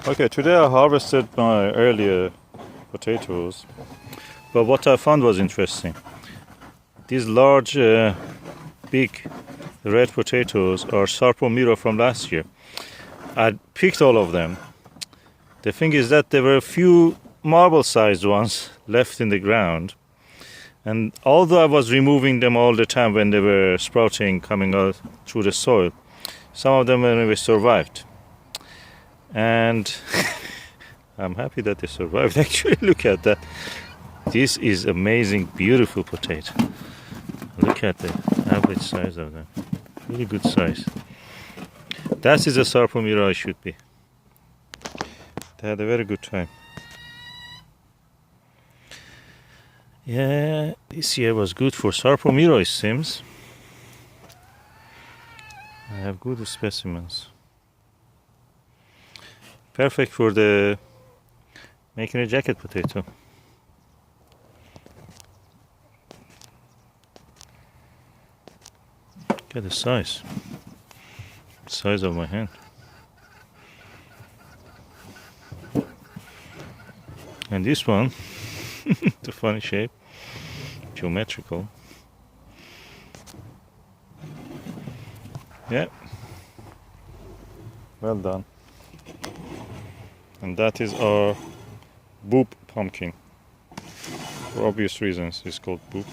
Okay, today I harvested my earlier potatoes, but what I found was interesting. These large, big red potatoes are Sarpo Mira from last year. I picked all of them. The thing is that there were a few marble-sized ones left in the ground, and although I was removing them all the time when they were sprouting, coming out through the soil, some of them anyway survived. And I'm happy that they survived. Actually, look at that. This is amazing, beautiful potato. Look at the average size of them. Really good size. That is a Sarpo Mira I should be. They had a very good time. Yeah, this year was good for Sarpo Mira, it seems. I have good specimens. Perfect for the making a jacket potato. Look at the size. Size of my hand. And this one, the funny shape, geometrical. Yeah. Well done. And that is our boop pumpkin. For obvious reasons, it's called boop.